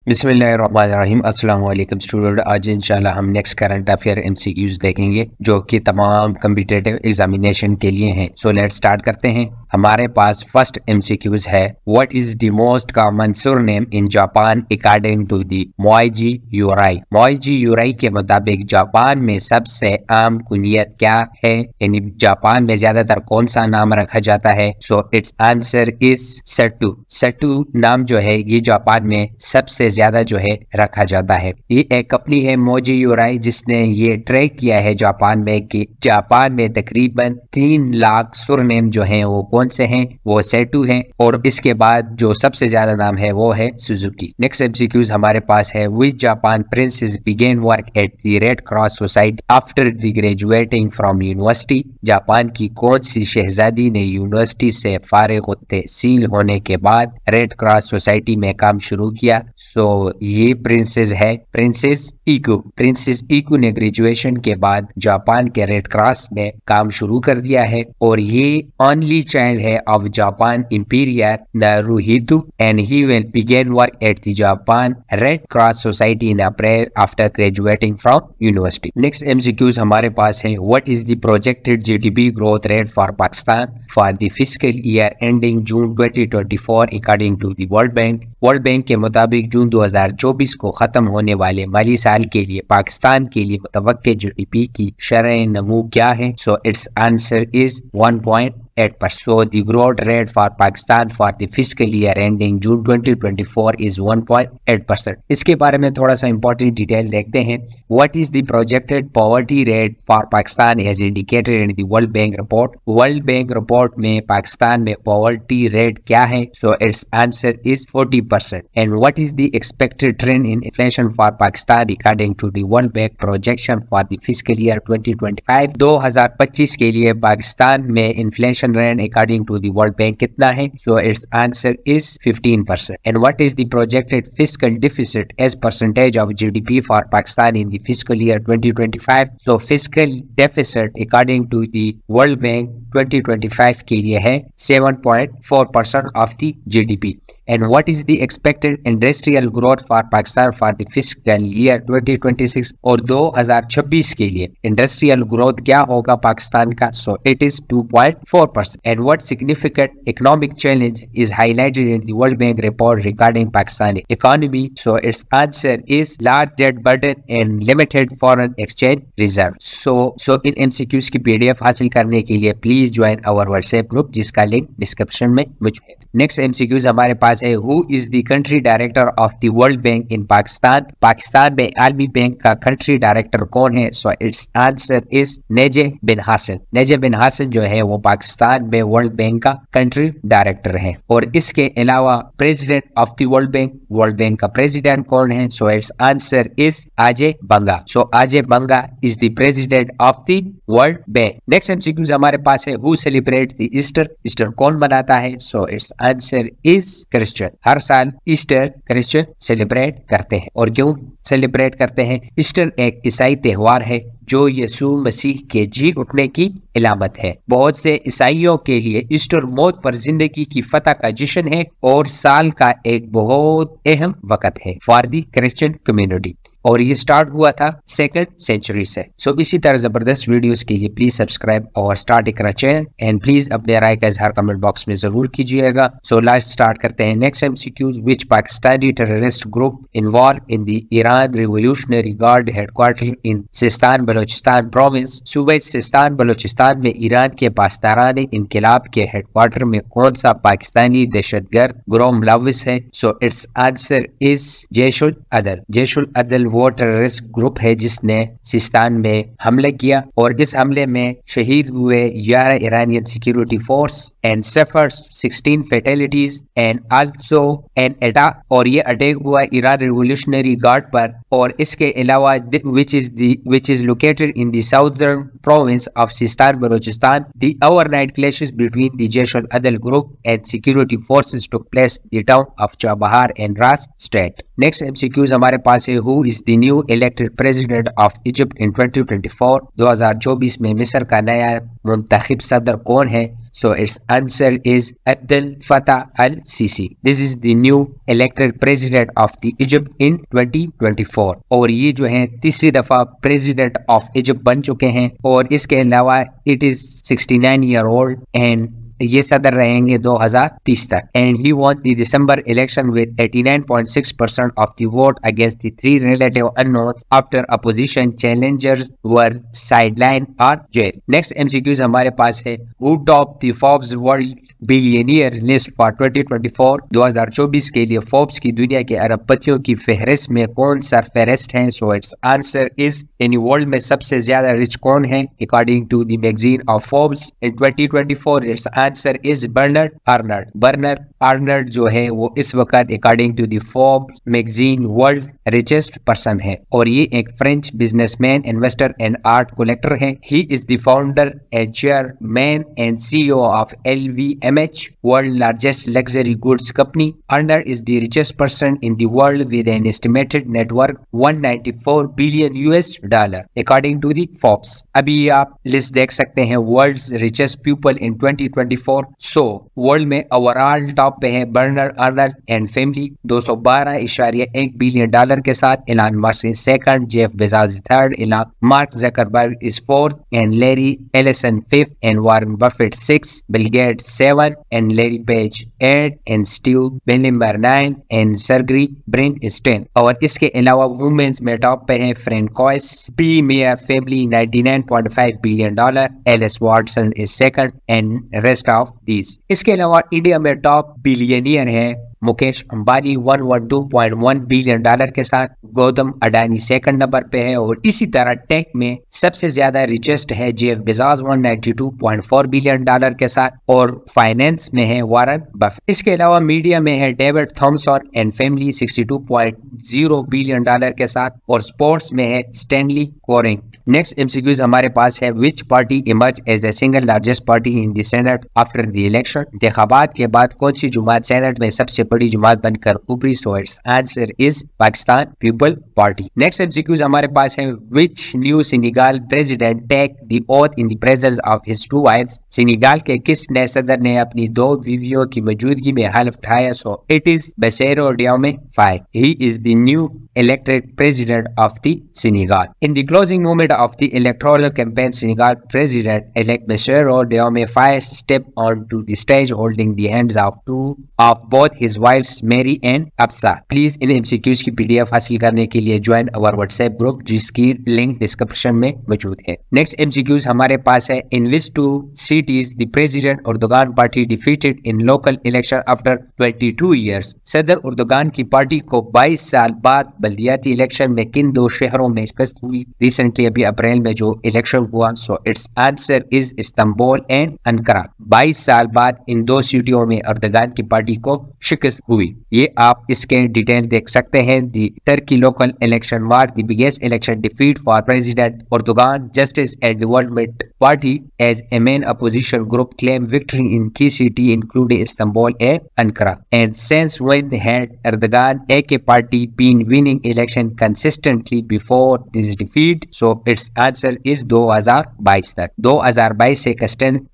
बिस्मिल्लाहिर्रहमानिर्रहीम। अस्सलाम वालेकुम स्टूडेंट। आज इंशाल्लाह हम नेक्स्ट करंट अफेयर एमसीक्यूज देखेंगे जो कि तमाम कम्पिटिटिव एग्जामिनेशन के लिए हैं। सो लेट्स स्टार्ट करते हैं। हमारे पास फर्स्ट एमसीक्यूज है, what is the most common surname in Japan according to the Myoji Yurai. Myoji Yurai के मुताबिक जापान में सबसे आम कुनियत क्या है, यानी जापान में ज्यादातर कौन सा नाम रखा जाता है। So it's answer is Sato. Sato नाम जो है ये जापान में सबसे ज्यादा जो है रखा जाता है। ये एक कंपनी है मोइजी यूराई जिसने ये ट्रैक किया है जापान में कि जापान में तकरीबन 3 लाख सरनेम जो हैं वो कौन से हैं, वो सेटू हैं, और इसके बाद जो सबसे ज्यादा नाम है वो है सुजुकी। नेक्स्ट एमसीक्यूज हमारे पास है, which Japan princess began work at the Red Cross society after the graduating from university. Japan की कौन सी शहजादी ने यूनिवर्सिटी से फारिग तहसील होने के बाद रेड क्रॉस सोसाइटी में काम शुरू किया। सो ये प्रिंसेस है प्रिंसेस इकू। प्रिंसेस इकू ने ग्रेजुएशन के बाद जापान के रेड क्रॉस में काम शुरू कर दिया है, और ये ओनली चाइल्ड है of Japan emperor Naruhito and he will begin work at the Japan Red Cross Society in April after graduating from university. Next MCQs हमारे पास है, what is the projected GDP growth rate for Pakistan for the fiscal year ending June 2024 according to the World Bank. World Bank के मुताबिक जून 2024 को खत्म होने वाले माली साल के लिए पाकिस्तान के लिए मुतवक्के जीडीपी की शरह नमू क्या है। So it's answer is 1.8%. So the growth rate for Pakistan for the fiscal year ending June 2024 is 1.8%. इसके बारे में थोड़ा सा इंपॉर्टेंट डिटेल देखते हैं। What is the projected poverty rate for Pakistan as indicated in the World Bank report? World Bank report में पाकिस्तान में poverty rate क्या है? So its answer is 40%. And what is the expected trend in inflation for Pakistan according to the World Bank projection for the fiscal year 2025? 2025 के लिए पाकिस्तान में inflation rate according to the World Bank कितना है? So its answer is 15%. And what is the projected fiscal deficit as percentage of GDP for Pakistan in the fiscal year 2025? So fiscal deficit according to the World Bank 2025 के लिए है 7.4% of the GDP. And what is the expected industrial growth for Pakistan for the fiscal year 2026 और 2026 के लिए industrial growth क्या होगा पाकिस्तान का? So it is 2.4%. And what significant economic challenge is highlighted in the World Bank report regarding Pakistani economy? So its answer is large debt burden and limited foreign exchange reserve. So in MCQs की PDF हासिल करने के लिए please join our WhatsApp group जिसका link description में मौजूद है। Next MCQs हमारे पास है, who is the country director of the World Bank in Pakistan. Pakistan में आलमी बैंक का कंट्री डायरेक्टर कौन है? So it's answer is Najy Ben Hassine. Najy Ben Hassine जो है वो पाकिस्तान में वर्ल्ड बैंक का कंट्री डायरेक्टर है। और इसके अलावा president of the World Bank का प्रेसिडेंट कौन है? So it's answer is Ajay Banga. So Ajay Banga is the president of the World Bank. Next MCQs हमारे पास है, who celebrate the Easter. Easter कौन मनाता है? So it's answer is Christian. हर साल ईस्टर क्रिश्चियन सेलिब्रेट करते हैं। और क्यों सेलिब्रेट करते हैं? ईस्टर एक ईसाई त्योहार है जो यीशु मसीह के जी उठने की इलामत है। बहुत से ईसाइयों के लिए ईस्टर मौत पर जिंदगी की फतह का जश्न है और साल का एक बहुत अहम वक्त है फॉर दी क्रिश्चियन कम्युनिटी, और ये स्टार्ट हुआ था 2nd सेंचुरी से। सो इसी तरह जबरदस्त वीडियोस के लिए प्लीज सब्सक्राइब और start Iqra channel, and please अपने राय का इजहार कमेंट बॉक्स में जरूर कीजिएगा। सो लास्ट स्टार्ट करते हैं next MCQs। Which Pakistani terrorist group involve in the Iran revolutionary guard headquarter in Sistan Balochistan province. सूबे सिस्तान बलोचिस्तान में ईरान के पासदारान इनकलाब के हेडक्वार्टर में कौन सा पाकिस्तानी दहशतगर्द ग्रोह मुलव्विस है? सो इट्स आंसर इज जैशुल अदल। जैशुल अदल वो टेररिस्ट ग्रुप है जिसने सिस्तान में हमला किया, और इस हमले में शहीद हुए 11 Iranian security force and suffered 16 fatalities and also an attack, और ये अटैक हुआ ईरान रिवोल्यूशनरी गार्ड पर। और इसके अलावा which is located in the southern province of Sistan Balochistan, the overnight clashes between the Jaish al-Adl group and security forces took place in the town of Chabahar and Ras state. Next MCQs हमारे पास है, who is the new elected president of Egypt in 2024? 2024 में मिस्र का नया मुंतखब सदर कौन है? So its answer is Abdel Fattah al-Sisi. This is the new elected president of the Egypt in 2024. और ये जो है तीसरी दफा प्रेसिडेंट ऑफ इजिप्ट बन चुके हैं और इसके अलावा it is 69 year old and ये सदर रहेंगे 2030 तक and he won the December election with 89.6% of the vote against the three relative unknowns after opposition Challengers were sideline और जेल। नेक्स्ट एमसीक्यूज हमारे पास है who top the Forbes world billionaire list for 2024। 2024 के लिए Forbes की दुनिया के अरबपतियों की फहरिस्त में कौन सरफहरिस्त हैं? सो इट्स आंसर इज यानी वर्ल्ड में सबसे ज्यादा रिच कौन है according to the magazine of Forbes in 2024? Its answer is Bernard Arnault. Bernard Arnault जो है वो इस वक्त according to the Forbes magazine world richest person है और ये एक French businessman, investor and art collector है। He is the founder and chairman and CEO of LVMH, world largest luxury goods company. Arnald is the richest person in the world with an estimated net worth $194 billion according to the Forbes. अभी आप list देख सकते हैं world's richest people in 2024। So world में overall top पे है Bernard Arnault and family $212.1 billion के साथ। Elon Musk is second, Jeff Bezos third, Mark Zuckerberg is fourth and Larry Ellison fifth and Warren Buffett six, Bill Gates 7 and Larry Page 8 and Steve Ballmer 9 and Sergey Brin is 10। और इसके अलावा women's में top पे है Francoise B Meyer family $99.5 billion, Alice Watson is second and rest of these. इसके अलावा India में top billionaire है मुकेश अंबानी $112.1 बिलियन के साथ। गौतम अडानी सेकंड नंबर पे है और इसी तरह टेक में सबसे ज्यादा रिचेस्ट है जेफ बेजोस $192.4 बिलियन के साथ और फाइनेंस में है वॉरेन बफेट। इसके अलावा मीडिया में है David Thomson and family $62.0 billion के साथ और स्पोर्ट्स में है स्टैनली कोरिंग। नेक्स्ट एमसीक्यूज हमारे पास है which party emerge as a single largest party in the senate after the election. इंतखाबात के बाद कौन सी जमात सेनेट में सबसे बड़ी जमात बनकर उभरी? So it's answer is Pakistan people party. Next MCQs हमारे पास है which new Senegal president take the oath in the presence of his two wives. Senegal के किस नए सदर ने अपनी दो बीवियों की मौजूदगी में हल्फ उठाया? So it is Bassirou Diomaye Faye. He is the new elected president of the Senegal. In the closing moment of the electoral campaign, Senegal President-elect Bassirou Diomaye Faye stepped onto the stage holding the hands of two of both his wives, Mary and Absa. Please in MCQs की PDF हासिल करने के लिए join अवर WhatsApp group जिसकी link description में मौजूद है। Next MCQs हमारे पास है in which two cities the President Erdogan party defeated in local election after 22 years. सदर उर्दुगान की पार्टी को 22 साल बाद बल्दियाती इलेक्शन में किन दो शहरों में शिकस्त हुई? रिसेंटली अभी अप्रैल में जो इलेक्शन हुआ। So it's answer is Istanbul and Ankara. 22 साल बाद इन दो सिटियों में अर्दगान की पार्टी को शिकस्त हुई। ये आप इसके डिटेल देख सकते हैं। The Turkey local election mark the biggest election defeat for president Erdogan. Justice and Development Party as a main opposition group claimed victory in key cities including Istanbul and Ankara. And since when had Erdogan AK party been winning election consistently before this defeat? So its answer is 2022 तक। 2022 से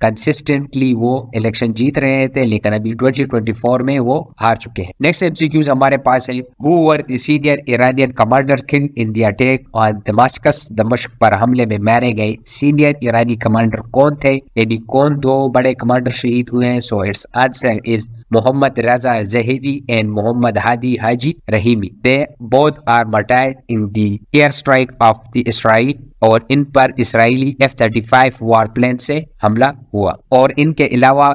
consistently वो election जीत रहे थे लेकिन अभी 2024 में वो हार चुके हैं। नेक्स्ट एमसीक्यूज हमारे पास है Who were the senior Iranian commander killed in the attack on Damascus? दमश्क पर हमले में मारे गए सीनियर ईरानी कमांडर कौन थे? यानी कौन दो बड़े कमांडर शहीद हुए हैं? So it's answer is Mohammad Reza Zahedi and Mohammad Hadi Haji Rahimi. They both are martyred in the airstrike of the Israel और इन पर इसराइली F-35 वारप्लेन से हमला हुआ और इनके अलावा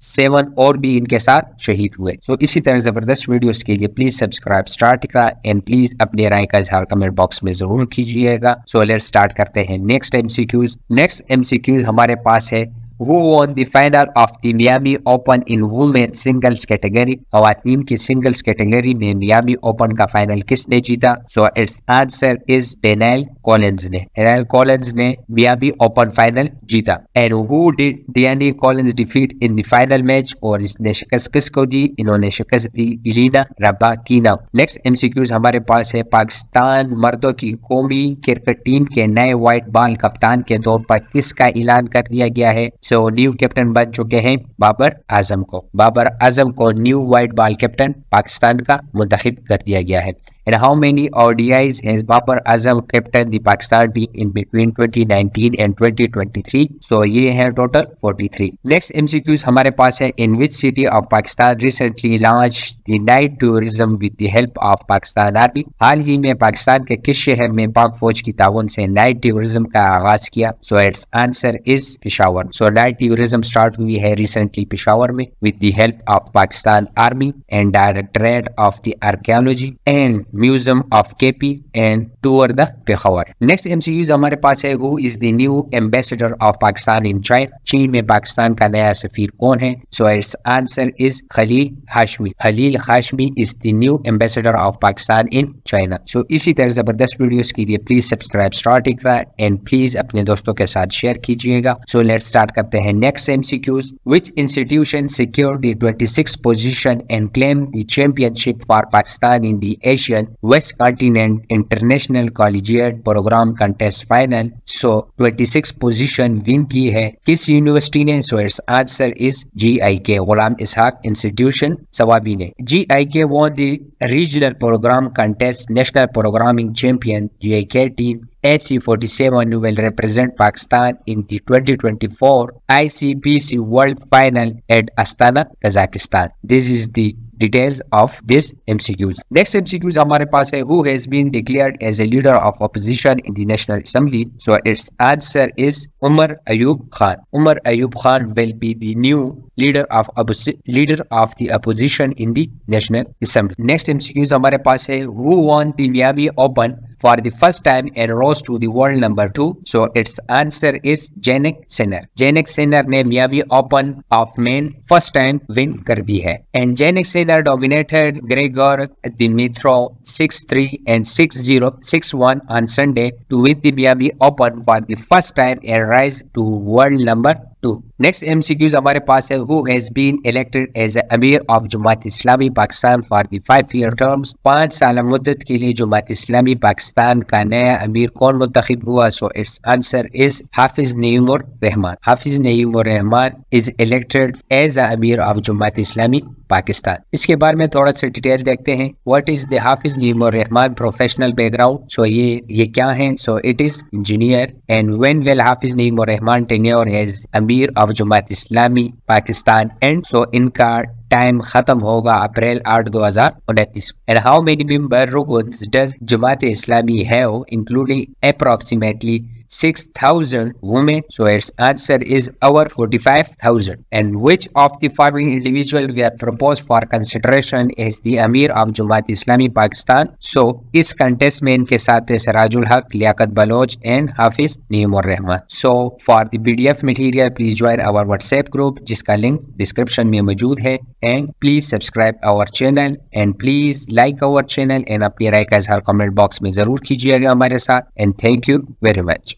7 और भी इनके साथ शहीद हुए। तो इसी तरह जबरदस्त वीडियोस के लिए प्लीज सब्सक्राइब स्टार्टिका एंड प्लीज अपने राय का इजहार कमेंट बॉक्स में जरूर कीजिएगा। सो लेट्स स्टार्ट करते हैं नेक्स्ट एमसीक्यूज। नेक्स्ट एमसीक्यूज हमारे पास है Who won the final of the Miami Open in women singles category? ख़वातीन की सिंगल्स कैटेगरी में मियामी ओपन का फाइनल किसने जीता? So it's answer is Daniel Collins ने। डेनियल कॉलिंस ने मियामी ओपन फाइनल जीता। And who did Daniel Collins defeat in the final match? और इसने शिकस्त किसको दी? इन्होंने शिकस्त दी इलीना रबाकिना। नेक्स्ट एमसीक्यूज हमारे पास है पाकिस्तान मर्दों की कौमी क्रिकेट टीम के नए व्हाइट बॉल कप्तान के तौर पर किसका ऐलान कर दिया गया है? सो न्यू कैप्टन बन चुके हैं बाबर आजम को। बाबर आजम को new white ball captain Pakistan का मुंतखब कर दिया गया है। And how many ODIs has Babar Azam captained the Pakistan team in between 2019 and 2023? So ये है टोटल 43। Next MCQs हमारे पास है, in which city of Pakistan recently launched the night tourism with the help of Pakistan Army? हाल ही में पाकिस्तान के किस शहर में पाक फौज की ताउन से नाइट टूरिज्म का आगाज किया? So its answer is Peshawar। So night tourism start हुई है रिसेंटली पेशावर में with the help of Pakistan Army and Directorate of the Archaeology and Museum of KP and tour the Peshawar। Next MCQs हमारे पास है, who is the new ambassador of Pakistan in China? चीन में पाकिस्तान का नया सफीर कौन है? So its answer is Khalil Hashmi। Khalil Hashmi is the new ambassador of Pakistan in China। So इसी तरह जबरदस्त वीडियोस के लिए please subscribe start Iqra and please अपने दोस्तों के साथ शेयर कीजिएगा। So let's start करते हैं next MCQs। Which institution secured the 26th position and claimed the championship for Pakistan in the Asian West Continent International Collegiate Program Contest Final? So 26 position win की है किस university ने? So its answer is GIK, Ghulam Ishaq institution Swabi ने। GIK won the regional program contest national programming champion। GIK team HC47 will represent Pakistan in the 2024 ICBC World Final at Astana, Kazakhstan। This is the details of this MCQs। Next MCQs हमारे पास है, who has been declared as a leader of opposition in the National Assembly? So its answer is Umar Ayub Khan। Umar Ayub Khan will be the new leader of the opposition in the National Assembly। Next MCQs हमारे पास है, who won the Miami Open for the first time and rose to the world number 2? So its answer is Jannik Sinner। Jannik Sinner ने Miami Open of Men first time win कर दी है। And Jannik Sinner dominated Grigor Dimitrov 6-3 and 6-0, 6-1 on Sunday to win the Miami Open for the first time and rise to world number 2। Next MCQs हमारे पास है, who has been elected as Amir of Jamaat Islami Pakistan for the 5-year terms? 5 साल मुद्दत के लिए जमात इस्लामी पाकिस्तान का नया अमीर कौन मुंतखब हुआ? So its answer is Hafiz Naeemur Rahman। Hafiz Naeemur Rahman is elected as Amir of Jamaat Islami Pakistan. इसके बारे में थोड़ा सा डिटेल देखते हैं। What is the Hafiz Naeemur Rahman professional background? So ये क्या है? So it is engineer। And when will Hafiz Naeemur Rahman tenure as Amir of Jamaat Islami Pakistan and? So इनका टाइम खत्म होगा अप्रैल 8 2029। And how many member rukuns does Jamaat Islami have including approximately 6,000 women? So its answer is over 45,000। And which of the following individual were proposed for consideration as the Amir of Jamaat Islami Pakistan? So इस contest में इनके साथ है Sirajul Haq, Liaqat Baloch and Hafiz Naeem ur Rehman. So for the PDF material please join our WhatsApp group जिसका link description में मौजूद है। And please subscribe our channel and please like our channel and अपनी राय का इजहार कमेंट बॉक्स में जरूर कीजिएगा हमारे साथ। And thank you very much।